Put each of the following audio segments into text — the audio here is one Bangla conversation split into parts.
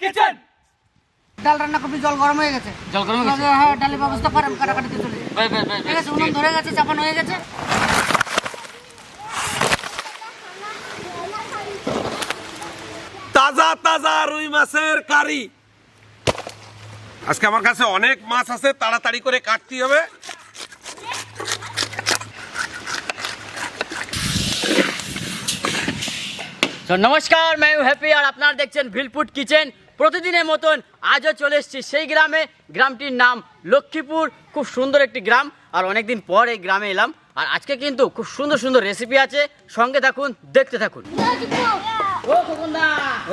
কিচেন। ডাল রান্না করবি, জল গরম হয়ে গেছে। জল গরম হয়ে গেছে? হ্যাঁ, ডালের ব্যবস্থা কর, আমি কাটাকাটিতে চলে যাই। ঠিক আছে, উনুন ধরে গেছে, চাপানো হয়ে গেছে। তাজা তাজা রুই মাছের কারি। আজকে আমার কাছে অনেক মাছ আছে, তাড়াতাড়ি করে কাটতে হবে। তো নমস্কার, मैं हूं हैप्पी আর আপনারা দেখছেন ভিলফুড কিচেন। প্রতিদিনের মতন আজও চলে এসেছি সেই গ্রামে। গ্রামটির নাম লক্ষ্মীপুর। খুব সুন্দর একটি গ্রাম, আর অনেকদিন পর এই গ্রামে এলাম। আর আজকে কিন্তু খুব সুন্দর সুন্দর রেসিপি আছে, সঙ্গে থাকুন, দেখতে থাকুন। ও খোকনদা,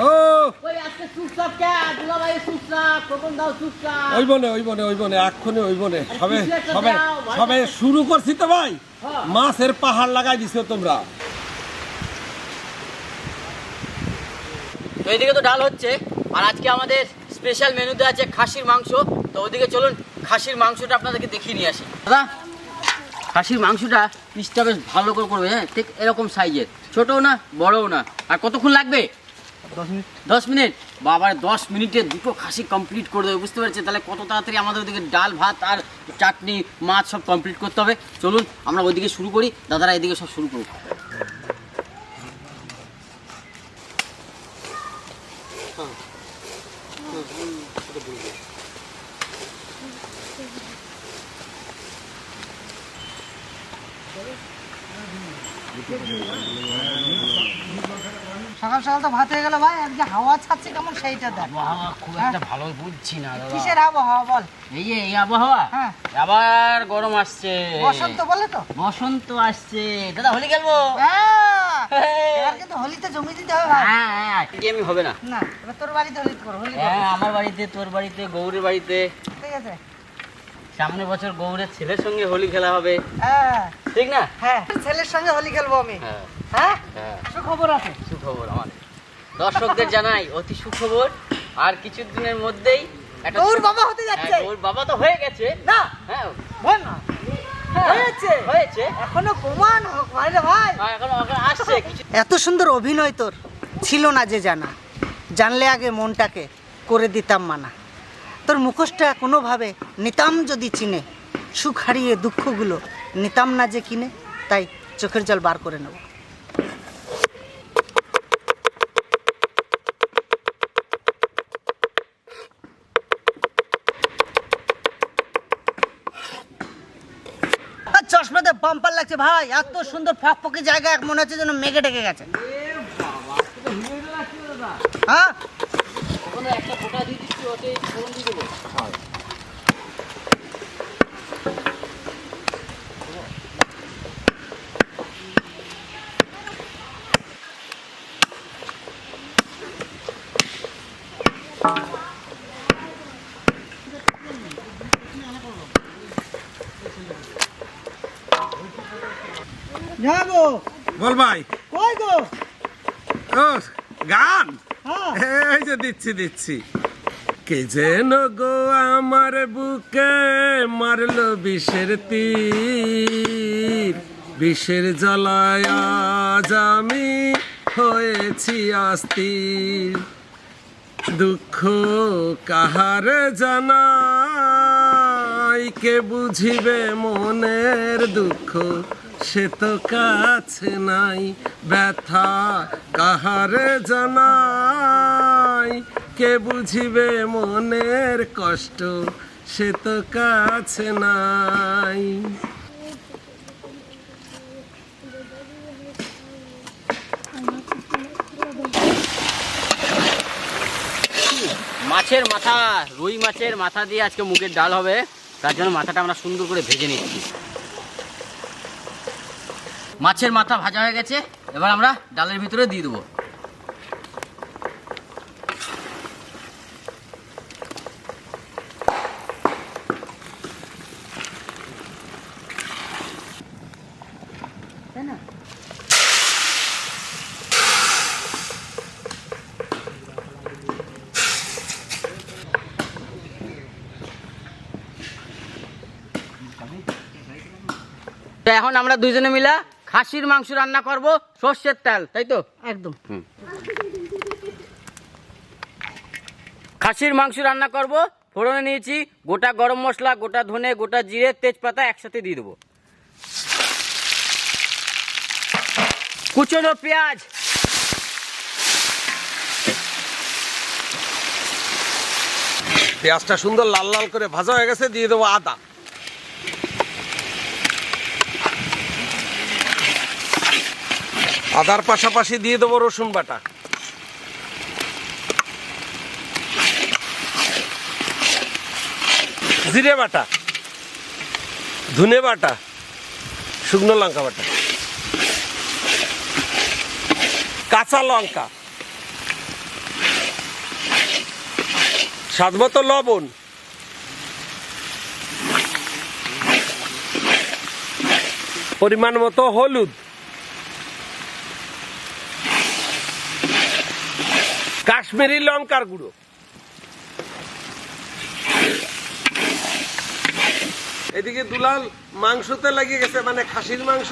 ও ওই আজকে সুপসাপ কে দুলাভাই, সুপসাপ খোকন দাও, সুপসাপ। ওই বনে এক্ষুনি ওই বনে সবে শুরু করছি তো ভাই। মাছের পাহাড় লাগাই দিছো তোমরা। তো এইদিকে তো ডাল হচ্ছে, আর আজকে আমাদের স্পেশাল মেনুতে আছে খাসির মাংস। তো ওইদিকে চলুন, খাসির মাংসটা আপনাদেরকে দেখিয়ে নিয়ে আসি। দাদা, খাসির মাংসটা পিসটা বেশ ভালো করে করবে, হ্যাঁ, ঠিক এরকম সাইজের, ছোটও না বড়ও না। আর কতক্ষণ লাগবে? 10 মিনিট। বাবার 10 মিনিটে দুটো খাসি কমপ্লিট করে দেবে, বুঝতে পারছি। তাহলে কত তাড়াতাড়ি আমাদের ওইদিকে ডাল ভাত আর চাটনি মাছ সব কমপ্লিট করতে হবে। চলুন আমরা ওইদিকে শুরু করি, দাদারা এদিকে সব শুরু করুক। সকাল সকাল তো ভাত হয়ে গেল ভাই, আজকে হাওয়া ছাড়ছে কেমন সেইটা দেখ। আবহাওয়া খুব একটা ভালো বুঝছি না দাদা। কিসের আবহাওয়া বল? এই আবহাওয়া, হ্যাঁ, আবার গরম আসছে। বসন্ত বলে তো। বসন্ত আসছে। দাদা হোলি খেলবো? এবার কিন্তু হোলিতে জমি দিতে হবে ভাই। হ্যাঁ, আমি হবে না। না, এবার তোর বাড়িতে হোলি করো, হোলি করো। হ্যাঁ, আমার বাড়িতে, তোর বাড়িতে, গৌরের বাড়িতে। ঠিক আছে, সামনে বছর গৌরের ছেলের সঙ্গে হোলি খেলা হবে, হ্যাঁ ঠিক না? হ্যাঁ, ছেলের সঙ্গে হোলি খেলবো আমি। হ্যাঁ হ্যাঁ, হ্যাঁ, সুখবর আছে। সুখবর আমাদের দর্শকদের জানাই, অতি সুখবর। আর কিছু দিনের মধ্যেই একটা গৌর বাবা হতে যাচ্ছে। হ্যাঁ, গৌর বাবা তো হয়ে গেছে না, হ্যাঁ, বল না, হ্যাঁ, হয়েছে এখনো প্রমাণ হয় রে ভাই। হ্যাঁ, এখন আসছে কিছু। এত সুন্দর অভিনয় তোর ছিল না যে জানা, জানলে আগে মনটাকে করে দিতাম মানা। তোর মুখোশটা কোনোভাবে নিতাম যদি চিনে, সুখ হারিয়ে দুঃখগুলো নিতাম না যে কিনে, তাই চোখের জল বার করে নেব। চশমাতে বাম্পার লাগছে ভাই, এত সুন্দর ফকফকে জায়গা, মনে হচ্ছে যেন মেঘে ডেকে গেছে। হ্যাঁ, একটা ফোঁটা দিয়ে দিচ্ছি, ওতে ফোড়ন দিয়ে দেবো। যাবো। বল ভাই। কই গো? ও গান, হ্যাঁ, এই যে দিচ্ছি। কে যেন গো আমার বুকে মারলো বিষের তীর, বিষের জ্বালায় আজ আমি হয়েছি অস্থির। দুঃখ কাহার জানাই, কে বুঝিবে মনের দুঃখ, সে তো কাছে নাই। ব্যথা কাহার জানাই, কে বুঝিবে মনের কষ্ট, সে তো কাছে নাই। মাছের মাথা, রুই মাছের মাথা দিয়ে আজকে মুগের ডাল হবে। তার জন্য মাথাটা আমরা সুন্দর করে ভেজে নিচ্ছি। মাছের মাথা ভাজা হয়ে গেছে, এবার আমরা ডালের ভিতরে দিয়ে দেবো। তো এখন আমরা দুইজনে মিলে খাসির মাংস রান্না করব, সর্ষের তেল, তাই তো? একদম। খাসির মাংস রান্না করব। ফোড়নে নিয়েছি গোটা গরম মশলা, গোটা ধনে, গোটা জিরে, তেজপাতা একসাথে দিয়ে দেবো। কুচনো পেঁয়াজ, পেঁয়াজটা সুন্দর লাল লাল করে ভাজা হয়ে গেছে, দিয়ে দেবো আদা। আদার পাশাপাশি দিয়ে দেবো রসুন বাটা, জিরে বাটা, ধনে বাটা, শুকনো লঙ্কা বাটা, কাঁচা লঙ্কা, স্বাদমতো লবণ, পরিমাণ মতো হলুদ, কাশ্মীরি লঙ্কার গুঁড়ো, এদিকে দুলাল মাংসতে লেগে গেছে, মানে খাসির মাংস।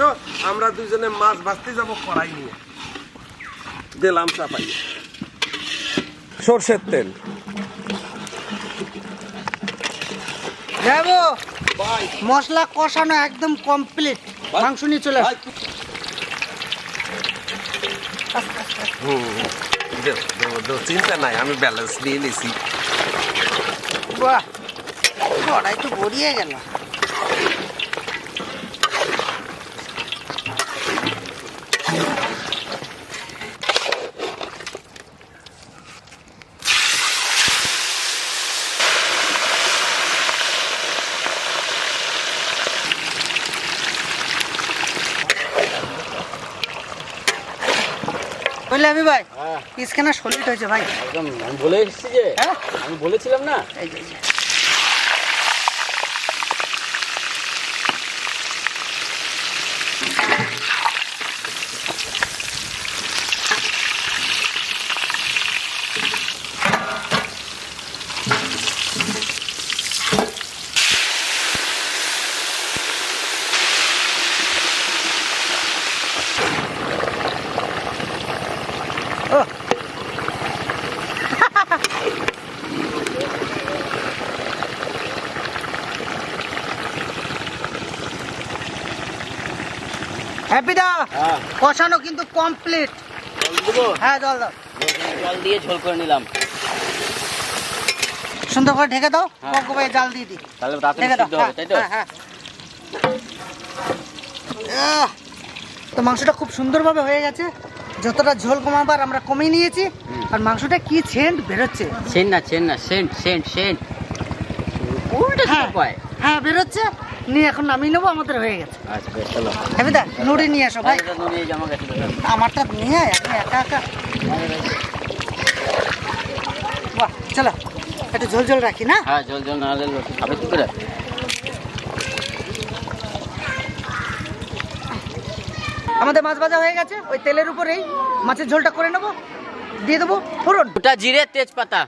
আমরা দুজনে মাছ ভাজতে যাব কড়াই নিয়ে। দিলাম চাপাই সরষের তেল। যাবো মশলা কষানো একদম কমপ্লিট, মাংস নিয়ে চলে আস। চিন্তা নাই, আমি ব্যালেন্স নিয়ে নিছি। বাহ, কড়াই তো গড়িয়ে গেল। বুঝলে আমি ভাই, পিসখানা সলিড হয়েছে ভাই। একদম আমি বলে এসেছি যে, হ্যাঁ আমি বলেছিলাম না। এই যে, এই যে। হ্যাপি দা, হ্যাঁ, কষানো কিন্তু কমপ্লিট। জল দেবো। হ্যাঁ জল দাও, জল দিয়ে ঝোল করে নিলাম। সুন্দর করে ঢেকে দাও। হ্যাঁ। পক্ক ভাই জাল দিয়ে দি, তাহলে তাড়াতাড়ি ঢেকে দাও। সিদ্ধ হবে, তাই তো? হ্যাঁ হ্যাঁ। তো মাংসটা খুব সুন্দরভাবে হয়ে গেছে। যতটা ঝোল কমাবার আমরা কমিয়ে নিয়েছি। আর মাংসটা কি সেন্ট বেরোচ্ছে। সেন্ট না, সেন্ট না, সেন্ট সেন্ট সেন্ট। কোনটা হ্যাঁ পায়? হ্যাঁ বেরোচ্ছে। নিয়ে এখন নামিয়ে নেবো, আমাদের হয়ে গেছে। আচ্ছা বেশ, চলো। হ্যাপি দা, নুড়ি নিয়ে আসো ভাই। নিয়ে জামা গেছে দাদা। আমারটা নিয়ে আয়, আপনি একা একা। বাহ, চলো একটু ঝোল ঝোল রাখি না। হ্যাঁ, জল জল না হলে লোক খাবে কি করে? আমাদের মাছ ভাজা হয়ে গেছে। ওই তেলের উপরেই মাছের ঝোলটা করে নেবো, দিয়ে দেবো ফোড়ন। গোটা জিরে, তেজপাতা।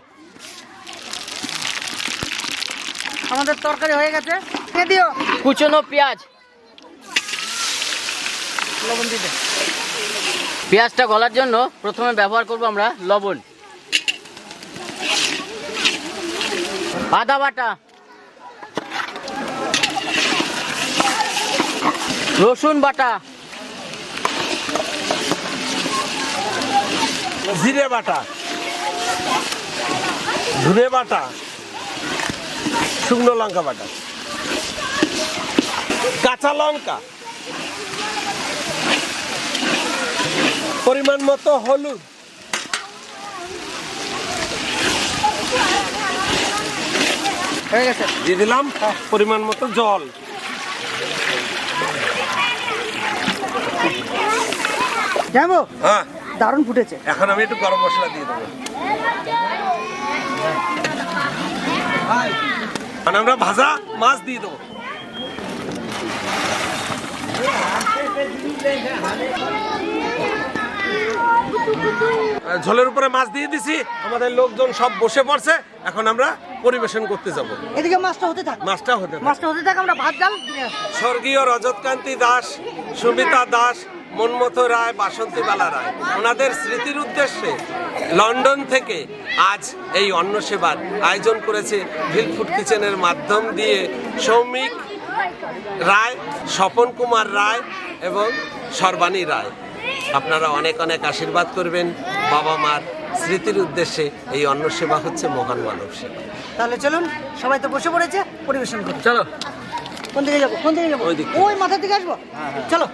আমাদের তরকারি হয়ে গেছে, দিয়ে দিও কুচনো পেঁয়াজ। লবণ দিতে। পেঁয়াজটা গলার জন্য প্রথমে ব্যবহার করব আমরা লবণ। আদা বাটা, রসুন বাটা, জিরে বাটা, ধনে বাটা, শুকনো লঙ্কা বাটা, কাঁচা লঙ্কা, পরিমাণ মতো হলুদ, হয়ে গেছে। দিয়ে দিলাম পরিমাণ মতো জল। যাবো, হ্যাঁ, দারুণ ফুটেছে। এখন আমি একটু গরম মশলা দিয়ে দেবো। মানে আমরা ভাজা মাছ দিয়ে দেবো। ঝোলের উপরে মাছ দিয়ে দিছি, আমাদের লোকজন সব বসে পড়ছে। এখন আমরা পরিবেশন করতে যাব। এদিকে মাছটা হতে থাক, মাছটা হতে থাক। মাছটা হতে থাক, আমরা ভাত ডাল দিয়ে আসি। স্বর্গীয় রজতকান্তি দাস, সুমিতা দাস, মনমতো রায়, বাসন্তীবালা রায়, ওনাদের স্মৃতির উদ্দেশ্যে লন্ডন থেকে আজ এই অন্ন সেবার আয়োজন করেছে ভিলফুড কিচেনের মাধ্যম দিয়ে সৌমিক রায়, স্বপন কুমার রায় এবং সর্বাণী রায়। আপনারা অনেক অনেক আশীর্বাদ করবেন। বাবা মার স্মৃতির উদ্দেশ্যে এই অন্ন সেবা হচ্ছে মহান মানব সেবা। তাহলে চলুন, সবাই তো বসে পড়েছে, পরিবেশন করুন। চলো। কোন দিকে যাবো? কোন দিকে যাবো? ওই দিকে। ওই মাথার দিকে আসবো। চলো।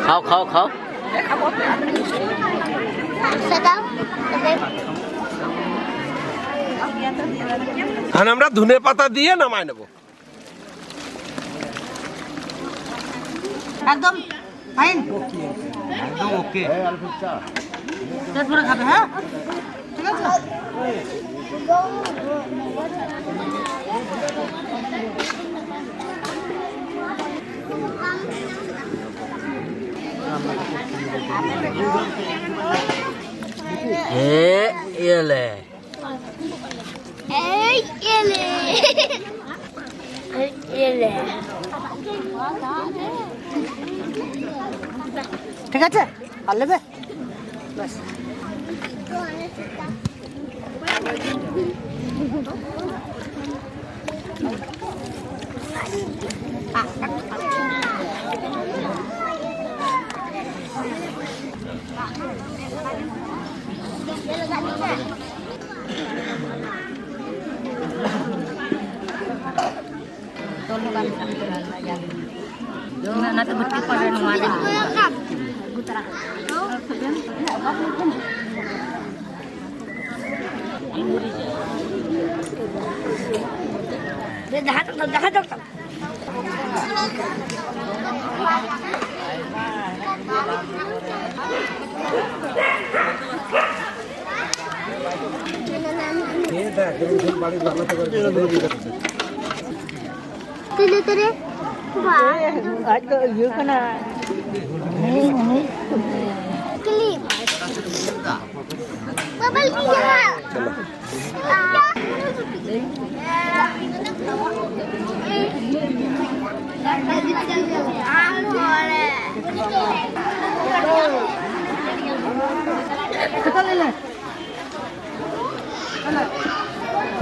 খাও খাও খাও। আর আমরা ধনে পাতা দিয়ে নামায় নেব। একদম ফাইন, একদম ওকে। পেট ভরে খাবে, হ্যাঁ ঠিক আছে। এলে ঠিক আছে, আর নেবে? ব্যাস।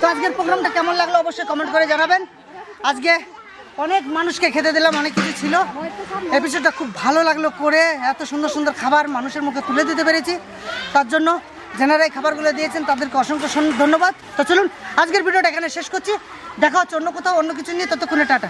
তো আজকের প্রোগ্রামটা কেমন লাগলো অবশ্যই কমেন্ট করে জানাবেন। আজকে অনেক মানুষকে খেতে দিলাম, অনেক কিছু ছিল। এপিসোডটা খুব ভালো লাগলো করে, এত সুন্দর সুন্দর খাবার মানুষের মুখে তুলে দিতে পেরেছি। তার জন্য যারা এই খাবারগুলো দিয়েছেন তাদেরকে অসংখ্য ধন্যবাদ। তো চলুন আজকের ভিডিওটা এখানে শেষ করছি। দেখা হচ্ছে অন্য কোথাও অন্য কিছু নিয়ে, ততক্ষণে টাটা।